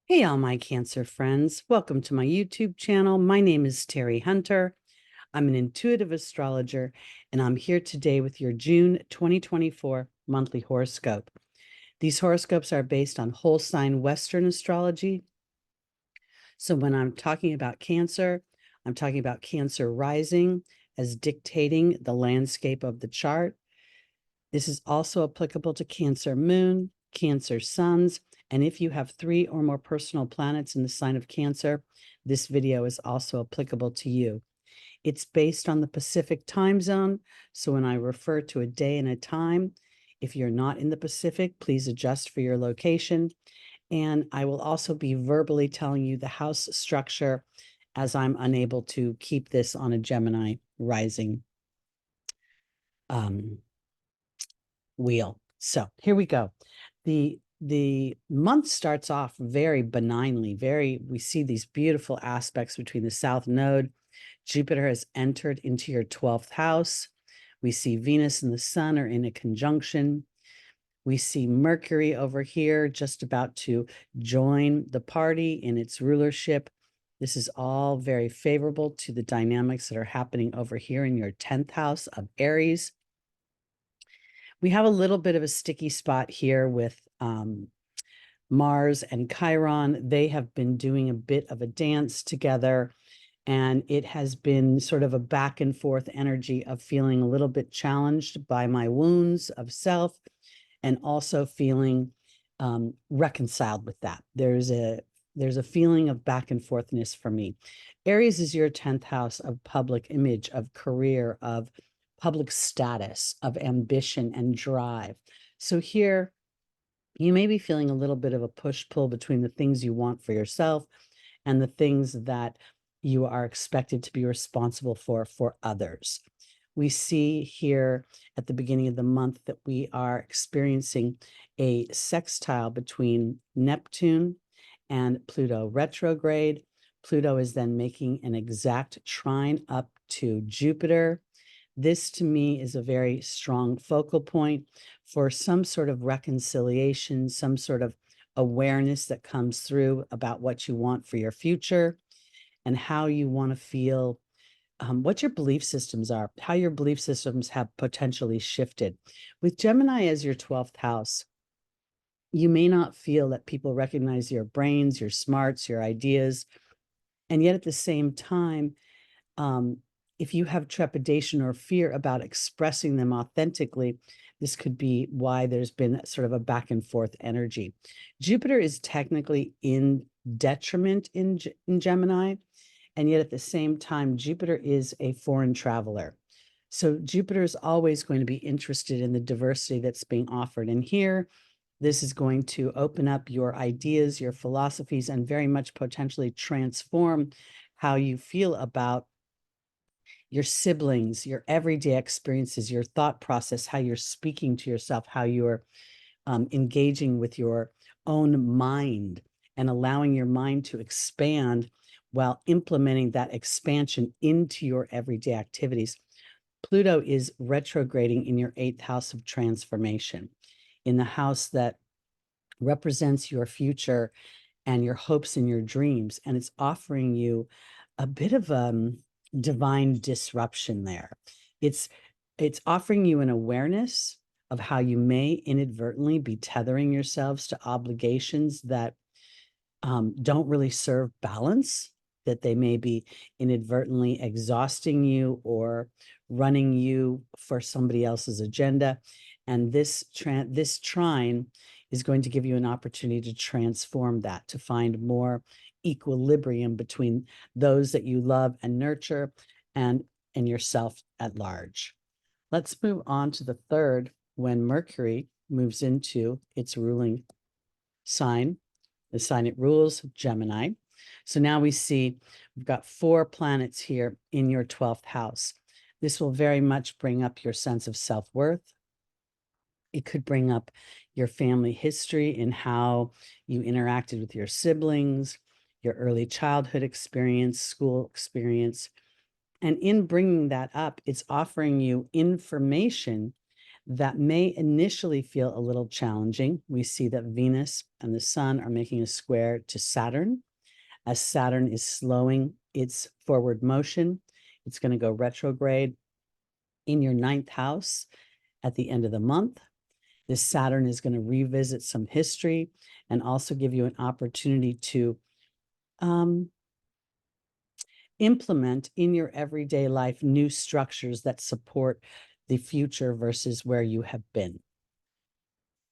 Hey, all my Cancer friends. Welcome to my YouTube channel. My name is Teri Hunter. I'm an intuitive astrologer, and I'm here today with your June 2024 monthly horoscope. These horoscopes are based on whole sign Western astrology. So when I'm talking about Cancer, I'm talking about Cancer rising as dictating the landscape of the chart. This is also applicable to Cancer moon, Cancer suns, and if you have 3 or more personal planets in the sign of Cancer, this video is also applicable to you. It's based on the Pacific time zone, so when I refer to a day and a time, if you're not in the Pacific, please adjust for your location. And I will also be verbally telling you the house structure as I'm unable to keep this on a Gemini rising wheel. So here we go. The month starts off very benignly, we see these beautiful aspects between the South Node. Jupiter has entered into your 12th house. We see Venus and the Sun are in a conjunction. We see Mercury over here just about to join the party in its rulership. This is all very favorable to the dynamics that are happening over here in your 10th house of Aries. We have a little bit of a sticky spot here with Mars and Chiron. They have been doing a bit of a dance together, and it has been sort of a back and forth energy of feeling a little bit challenged by my wounds of self and also feeling reconciled with that. There's a feeling of back and forthness for me. Aries is your 10th house of public image, of career, of public status, of ambition and drive. So here, you may be feeling a little bit of a push-pull between the things you want for yourself and the things that you are expected to be responsible for others. We see here at the beginning of the month that we are experiencing a sextile between Neptune and Pluto retrograde. Pluto is then making an exact trine up to Jupiter. This to me is a very strong focal point for some sort of reconciliation, some sort of awareness that comes through about what you want for your future and how you want to feel, what your belief systems are, how your belief systems have potentially shifted. With Gemini as your 12th house, you may not feel that people recognize your brains, your smarts, your ideas, and yet at the same time, if you have trepidation or fear about expressing them authentically, this could be why there's been sort of a back and forth energy. Jupiter is technically in detriment in Gemini, and yet at the same time, Jupiter is a foreign traveler. So Jupiter is always going to be interested in the diversity that's being offered. And here, this is going to open up your ideas, your philosophies, and very much potentially transform how you feel about your siblings, your everyday experiences, your thought process, how you're speaking to yourself, how you're engaging with your own mind and allowing your mind to expand while implementing that expansion into your everyday activities. Pluto is retrograding in your 8th house of transformation, in the house that represents your future and your hopes and your dreams. And it's offering you a bit of divine disruption there. It's offering you an awareness of how you may inadvertently be tethering yourselves to obligations that don't really serve balance, that they may be inadvertently exhausting you or running you for somebody else's agenda. And this trine is going to give you an opportunity to transform that, to find more equilibrium between those that you love and nurture and yourself at large. Let's move on to the 3rd, when Mercury moves into its ruling sign, the sign it rules, Gemini. So now we see we've got 4 planets here in your 12th house. This will very much bring up your sense of self-worth. It could bring up your family history and how you interacted with your siblings, your early childhood experience, school experience. And in bringing that up, it's offering you information that may initially feel a little challenging. We see that Venus and the Sun are making a square to Saturn. As Saturn is slowing its forward motion, it's going to go retrograde in your 9th house at the end of the month. This Saturn is going to revisit some history and also give you an opportunity to implement in your everyday life new structures that support the future versus where you have been.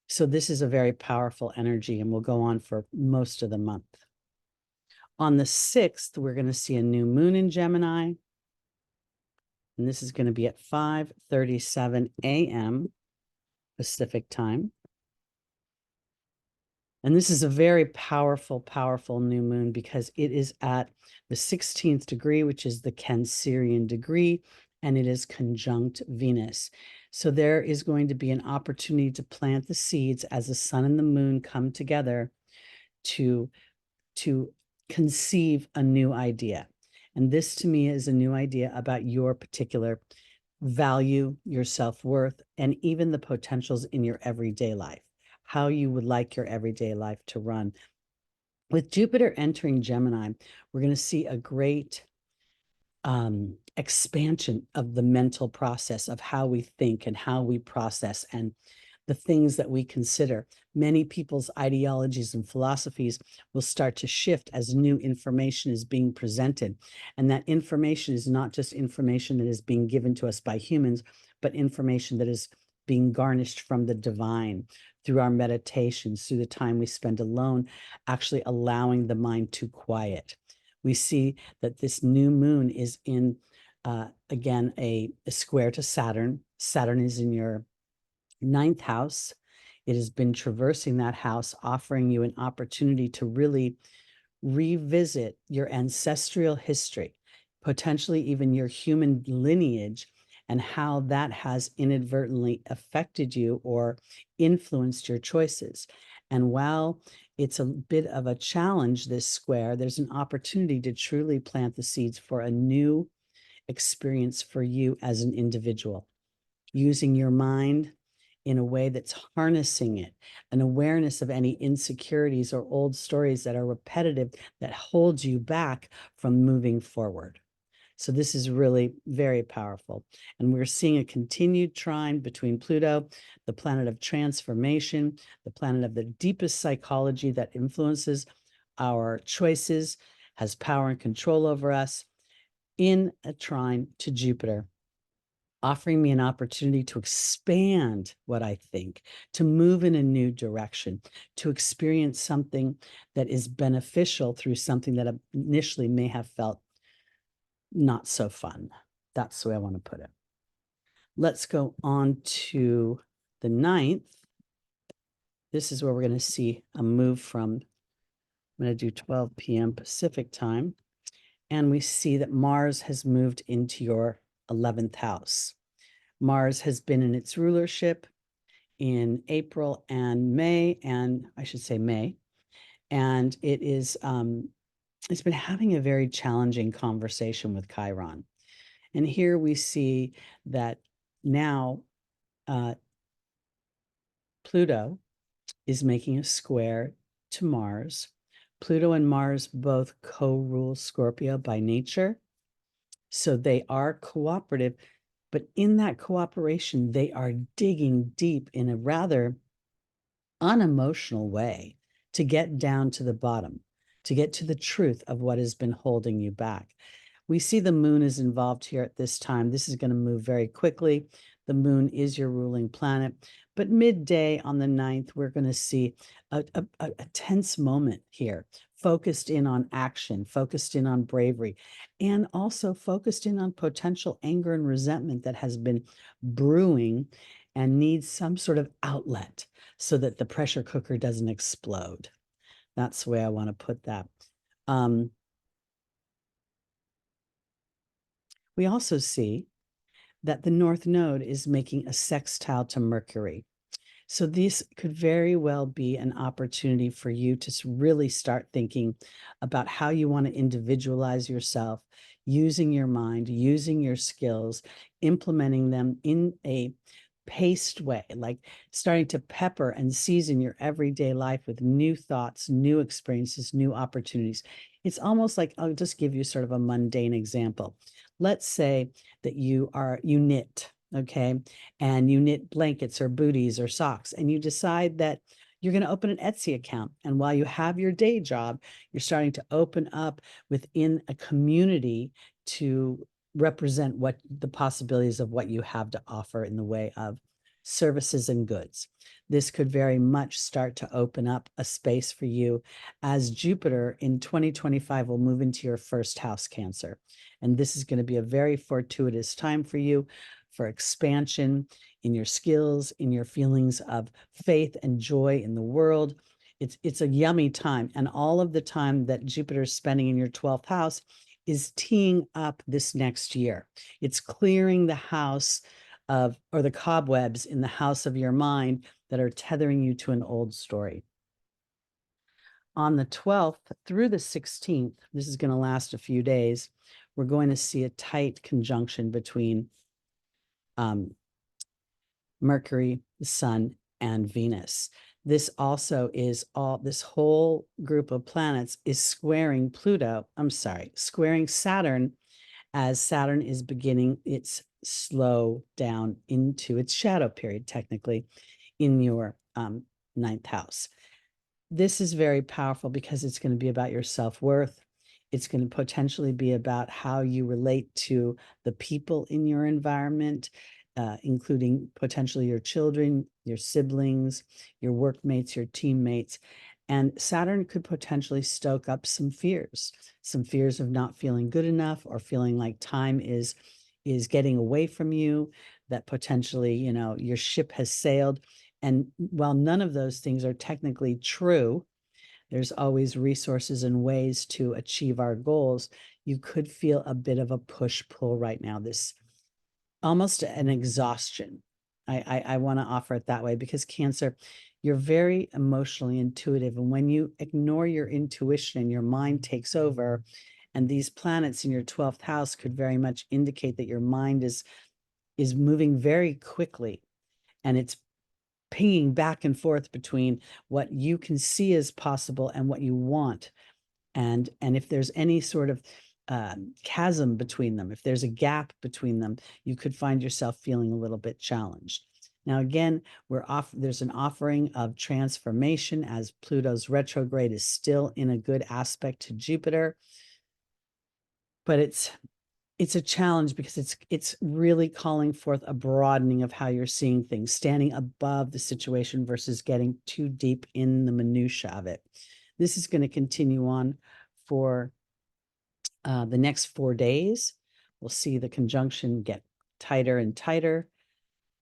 So this is a very powerful energy and will go on for most of the month. On the 6th, we're going to see a new moon in Gemini. And this is going to be at 5:37 a.m. Pacific time. And this is a very powerful, powerful new moon because it is at the 16th degree, which is the Cancerian degree, and it is conjunct Venus. So there is going to be an opportunity to plant the seeds as the sun and the moon come together to conceive a new idea. And this to me is a new idea about your particular value, your self-worth, and even the potentials in your everyday life, how you would like your everyday life to run. With Jupiter entering Gemini, we're going to see a great expansion of the mental process of how we think and how we process and the things that we consider. Many people's ideologies and philosophies will start to shift as new information is being presented. And that information is not just information that is being given to us by humans, but information that is being garnished from the divine through our meditations, through the time we spend alone, actually allowing the mind to quiet. We see that this new moon is in, again, a square to Saturn. Saturn is in your 9th house. It has been traversing that house, offering you an opportunity to really revisit your ancestral history, potentially even your human lineage, and how that has inadvertently affected you or influenced your choices. And while it's a bit of a challenge, this square, there's an opportunity to truly plant the seeds for a new experience for you as an individual, using your mind in a way that's harnessing it, an awareness of any insecurities or old stories that are repetitive that holds you back from moving forward. So this is really very powerful. And we're seeing a continued trine between Pluto, the planet of transformation, the planet of the deepest psychology that influences our choices, has power and control over us, in a trine to Jupiter, offering me an opportunity to expand what I think, to move in a new direction, to experience something that is beneficial through something that initially may have felt not so fun. That's the way I want to put it. Let's go on to the 9th. This is where we're going to see a move from, I'm going to do 12 p.m. Pacific time. And we see that Mars has moved into your 11th house. Mars has been in its rulership in April and May, and I should say May. And it is, it's been having a very challenging conversation with Chiron. And here we see that now Pluto is making a square to Mars. Pluto and Mars both co-rule Scorpio by nature. So they are cooperative, but in that cooperation, they are digging deep in a rather unemotional way to get down to the bottom, to get to the truth of what has been holding you back. We see the moon is involved here at this time. This is going to move very quickly. The moon is your ruling planet. But midday on the 9th, we're going to see a tense moment here, focused in on action, focused in on bravery, and also focused in on potential anger and resentment that has been brewing and needs some sort of outlet so that the pressure cooker doesn't explode. That's the way I want to put that. We also see that the North Node is making a sextile to Mercury. So this could very well be an opportunity for you to really start thinking about how you want to individualize yourself, using your mind, using your skills, implementing them in a paced way, like starting to pepper and season your everyday life with new thoughts, new experiences, new opportunities. It's almost like, I'll just give you sort of a mundane example. Let's say that you knit, okay, and you knit blankets or booties or socks, and you decide that you're going to open an Etsy account. And while you have your day job, you're starting to open up within a community to represent what the possibilities of what you have to offer in the way of services and goods. This could very much start to open up a space for you as Jupiter in 2025 will move into your first house, Cancer. And this is going to be a very fortuitous time for you for expansion in your skills, in your feelings of faith and joy in the world. It's a yummy time. And all of the time that Jupiter is spending in your 12th house is teeing up this next year. It's clearing the house of, or the cobwebs in the house of your mind that are tethering you to an old story. On the 12th through the 16th, this is going to last a few days, we're going to see a tight conjunction between Mercury, the Sun, and Venus. This also is this whole group of planets is squaring squaring Saturn, as Saturn is beginning its slow down into its shadow period, technically, in your ninth house. This is very powerful because it's going to be about your self-worth. It's going to potentially be about how you relate to the people in your environment, including potentially your children, your siblings, your workmates, your teammates. And Saturn could potentially stoke up some fears of not feeling good enough, or feeling like time is getting away from you, that potentially, your ship has sailed. And while none of those things are technically true, there's always resources and ways to achieve our goals. You could feel a bit of a push-pull right now, this almost an exhaustion. I want to offer it that way, because Cancer, you're very emotionally intuitive. And when you ignore your intuition and your mind takes over, and these planets in your 12th house could very much indicate that your mind is moving very quickly, and it's pinging back and forth between what you can see as possible and what you want. And if there's any sort of chasm between them, if there's a gap between them, you could find yourself feeling a little bit challenged. Now, again, there's an offering of transformation, as Pluto's retrograde is still in a good aspect to Jupiter. But it's a challenge because it's really calling forth a broadening of how you're seeing things, standing above the situation versus getting too deep in the minutia of it. This is going to continue on for the next 4 days. We'll see the conjunction get tighter and tighter.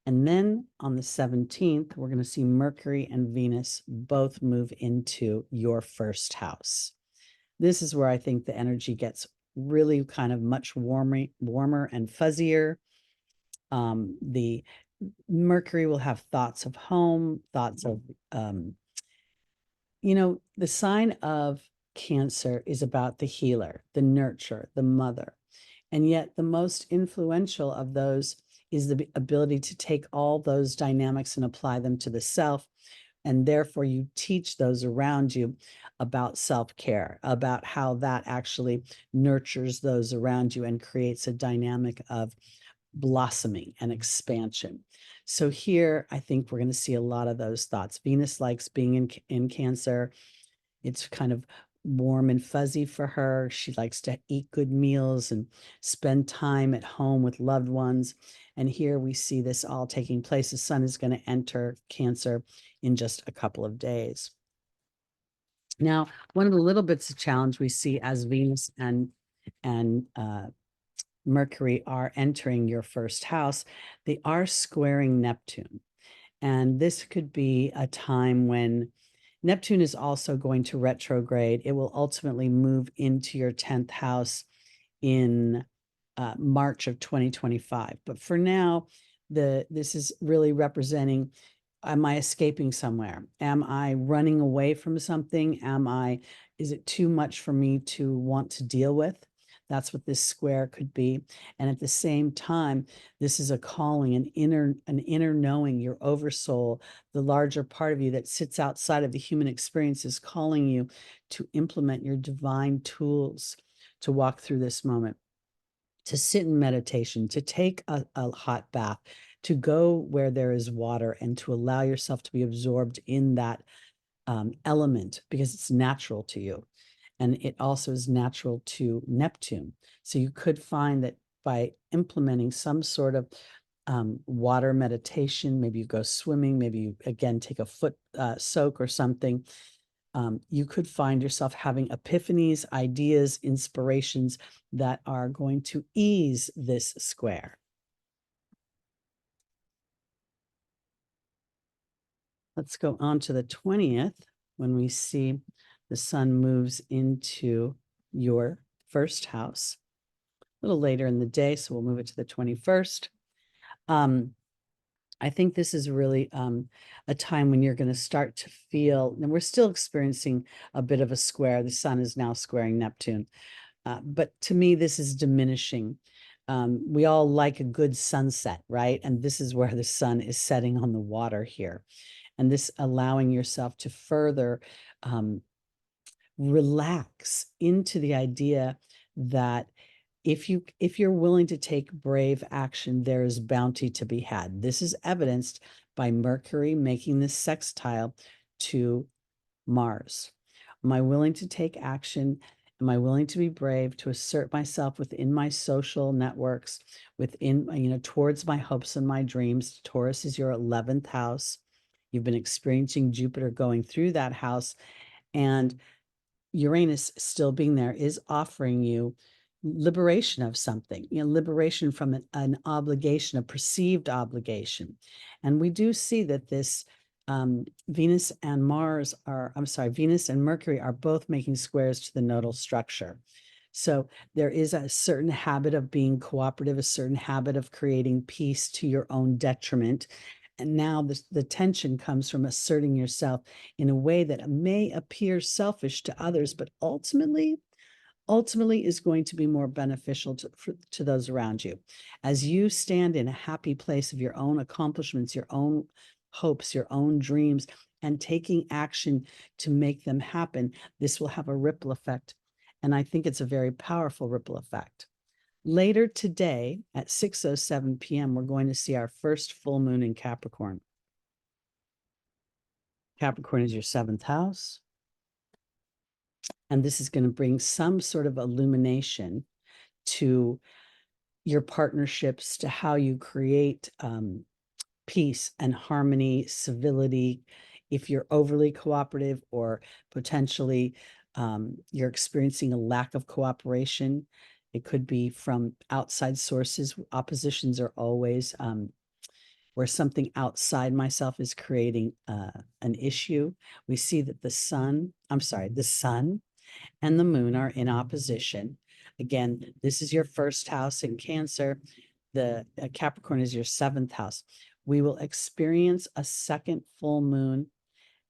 And then on the 17th, we're going to see Mercury and Venus both move into your first house. This is where I think the energy gets really kind of much warmer and fuzzier. The Mercury will have thoughts of home, thoughts of, the sign of Cancer is about the healer, the nurturer, the mother. And yet the most influential of those is the ability to take all those dynamics and apply them to the self. And therefore you teach those around you about self-care, about how that actually nurtures those around you and creates a dynamic of blossoming and expansion. So here, I think we're going to see a lot of those thoughts. Venus likes being in Cancer. It's kind of warm and fuzzy for her. She likes to eat good meals and spend time at home with loved ones. And here we see this all taking place. The sun is going to enter Cancer in just a couple of days. Now, one of the little bits of challenge we see as Venus and Mercury are entering your first house, they are squaring Neptune. And this could be a time when Neptune is also going to retrograde. It will ultimately move into your 10th house in March of 2025. But for now, this is really representing, am I escaping somewhere? Am I running away from something? Is it too much for me to want to deal with? That's what this square could be. And at the same time, this is a calling, an inner knowing, your oversoul, the larger part of you that sits outside of the human experience is calling you to implement your divine tools to walk through this moment, to sit in meditation, to take a hot bath, to go where there is water, and to allow yourself to be absorbed in that element because it's natural to you. And it also is natural to Neptune. So you could find that by implementing some sort of water meditation, maybe you go swimming, maybe you again take a foot soak or something, you could find yourself having epiphanies, ideas, inspirations that are going to ease this square. Let's go on to the 20th when we see the sun moves into your first house. A little later in the day, so we'll move it to the 21st. I think this is really a time when you're going to start to feel, and we're still experiencing a bit of a square. The sun is now squaring Neptune. But to me, this is diminishing. We all like a good sunset, right? And this is where the sun is setting on the water here. And this allowing yourself to further relax into the idea that if you're willing to take brave action, there is bounty to be had. This is evidenced by Mercury making this sextile to Mars. Am I willing to take action? Am I willing to be brave, to assert myself within my social networks, within, towards my hopes and my dreams? Taurus is your 11th house. You've been experiencing Jupiter going through that house, and Uranus still being there is offering you liberation of something, liberation from an obligation, a perceived obligation. And we do see that this Venus and Mercury are both making squares to the nodal structure. So there is a certain habit of being cooperative, a certain habit of creating peace to your own detriment. And now the tension comes from asserting yourself in a way that may appear selfish to others, but ultimately is going to be more beneficial to those around you. As you stand in a happy place of your own accomplishments, your own hopes, your own dreams, and taking action to make them happen, this will have a ripple effect. And I think it's a very powerful ripple effect. Later today at 6:07 p.m., we're going to see our first full moon in Capricorn. Capricorn is your 7th house. And this is going to bring some sort of illumination to your partnerships, to how you create peace and harmony, civility. If you're overly cooperative or potentially you're experiencing a lack of cooperation, it could be from outside sources. Oppositions are always where something outside myself is creating an issue. We see that the sun and the moon are in opposition. Again, this is your first house in Cancer. The Capricorn is your 7th house. We will experience a second full moon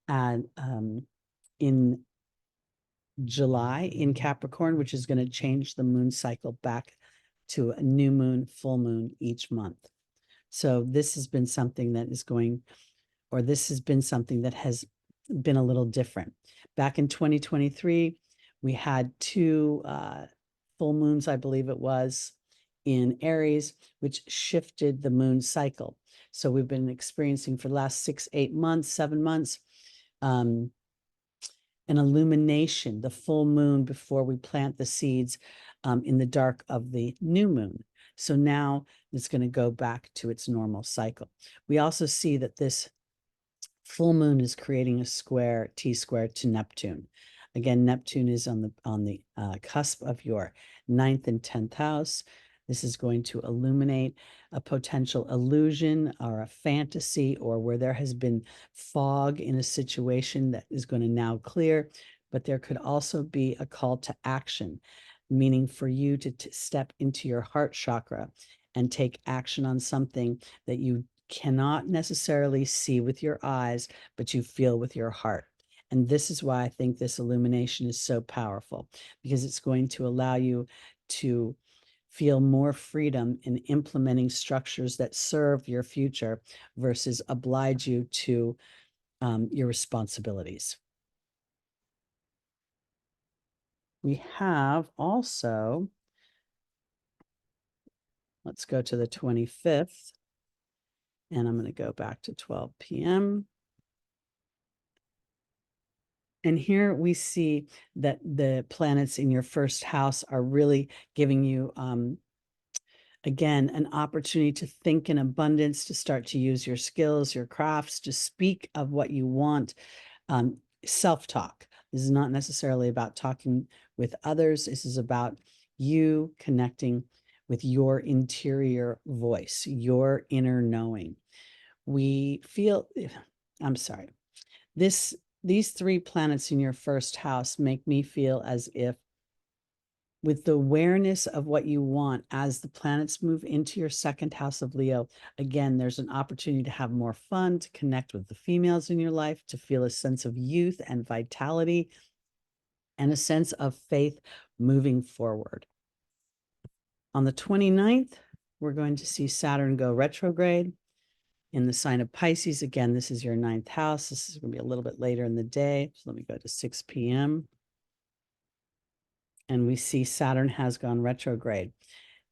and in July in Capricorn, which is going to change the moon cycle back to a new moon, full moon each month. So this has been something that has been a little different. Back in 2023, we had 2 full moons, I believe it was, in Aries, which shifted the moon cycle. So we've been experiencing for the last 6, 8 months, 7 months, an illumination, the full moon before we plant the seeds in the dark of the new moon. So now it's going to go back to its normal cycle. We also see that this full moon is creating a square, T-square, to Neptune. Again, Neptune is on the cusp of your 9th and 10th house. This is going to illuminate a potential illusion or a fantasy, or where there has been fog in a situation that is going to now clear. But there could also be a call to action, meaning for you to step into your heart chakra and take action on something that you cannot necessarily see with your eyes, but you feel with your heart. And this is why I think this illumination is so powerful, because it's going to allow you to feel more freedom in implementing structures that serve your future versus oblige you to your responsibilities. We have also, let's go to the 25th, and I'm going to go back to 12 p.m. And here we see that the planets in your first house are really giving you, again, an opportunity to think in abundance, to start to use your skills, your crafts, to speak of what you want. Self-talk. This is not necessarily about talking with others. This is about you connecting with your interior voice, your inner knowing. We feel, I'm sorry, these 3 planets in your first house make me feel as if, with the awareness of what you want, as the planets move into your second house of Leo, again, there's an opportunity to have more fun, to connect with the females in your life, to feel a sense of youth and vitality, and a sense of faith moving forward. On the 29th, we're going to see Saturn go retrograde in the sign of Pisces. Again, this is your 9th house. This is going to be a little bit later in the day. So let me go to 6 p.m. And we see Saturn has gone retrograde.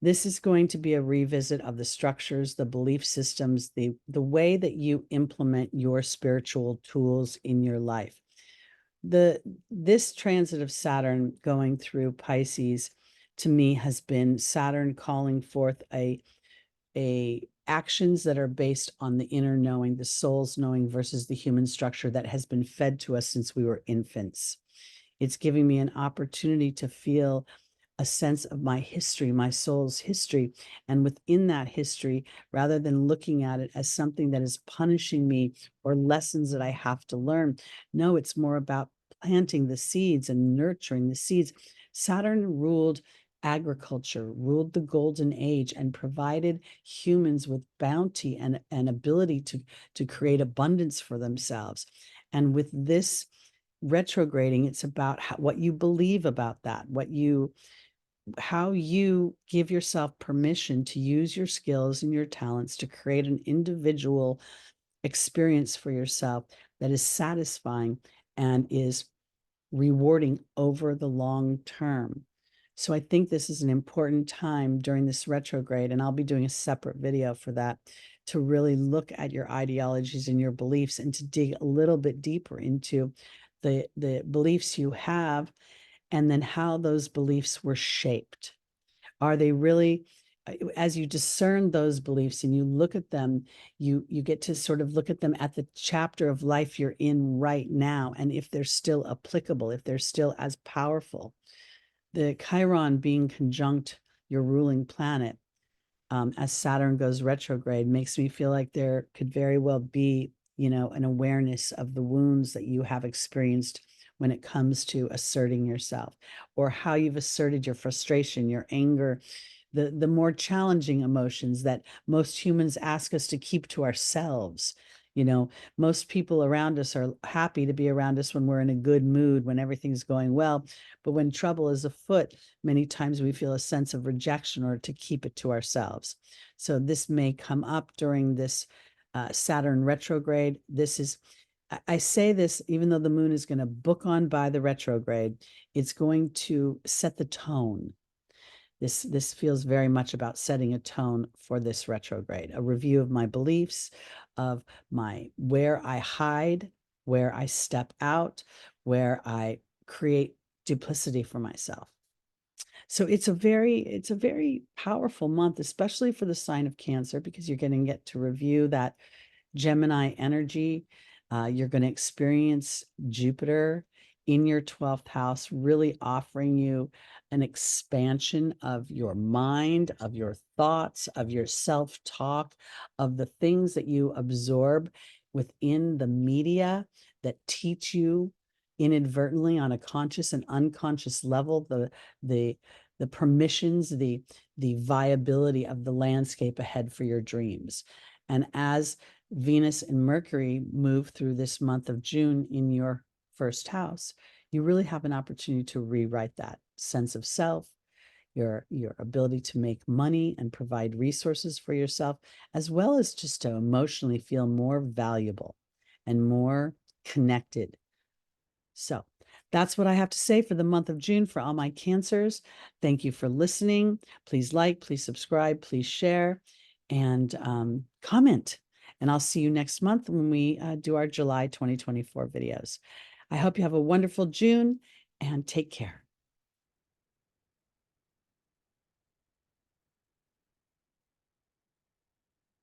This is going to be a revisit of the structures, the belief systems, the way that you implement your spiritual tools in your life. This transit of Saturn going through Pisces, to me, has been Saturn calling forth a actions that are based on the inner knowing, the soul's knowing, versus the human structure that has been fed to us since we were infants. It's giving me an opportunity to feel a sense of my history, my soul's history. And within that history, rather than looking at it as something that is punishing me or lessons that I have to learn, no, it's more about planting the seeds and nurturing the seeds. Saturn ruled agriculture, ruled the golden age, and provided humans with bounty and ability to create abundance for themselves. And with this retrograding, it's about what you believe about that, how you give yourself permission to use your skills and your talents to create an individual experience for yourself that is satisfying and is rewarding over the long term. So I think this is an important time during this retrograde, and I'll be doing a separate video for that, to really look at your ideologies and your beliefs and to dig a little bit deeper into the beliefs you have, and then how those beliefs were shaped. Are they really, as you discern those beliefs and you look at them, you get to sort of look at them at the chapter of life you're in right now, and if they're still applicable, if they're still as powerful. The Chiron being conjunct your ruling planet, as Saturn goes retrograde, makes me feel like there could very well be, an awareness of the wounds that you have experienced when it comes to asserting yourself, or how you've asserted your frustration, your anger, the more challenging emotions that most humans ask us to keep to ourselves. Most people around us are happy to be around us when we're in a good mood, when everything's going well. But when trouble is afoot, many times we feel a sense of rejection or to keep it to ourselves. So this may come up during this Saturn retrograde. I say this, even though the moon is going to book on by the retrograde, it's going to set the tone. This feels very much about setting a tone for this retrograde, a review of my beliefs, of where I hide, where I step out, where I create duplicity for myself. So it's a very powerful month, especially for the sign of Cancer, because you're going to get to review that Gemini energy. You're going to experience Jupiter in your 12th house, really offering you an expansion of your mind, of your thoughts, of your self-talk, of the things that you absorb within the media that teach you inadvertently on a conscious and unconscious level, the permissions, the viability of the landscape ahead for your dreams. And as Venus and Mercury move through this month of June in your first house, you really have an opportunity to rewrite that sense of self. your ability to make money and provide resources for yourself, as well as just to emotionally feel more valuable and more connected. So that's what I have to say for the month of June for all my Cancers. Thank you for listening. Please like, please subscribe, please share, and comment. And I'll see you next month when we do our July 2024 videos. I hope you have a wonderful June and take care.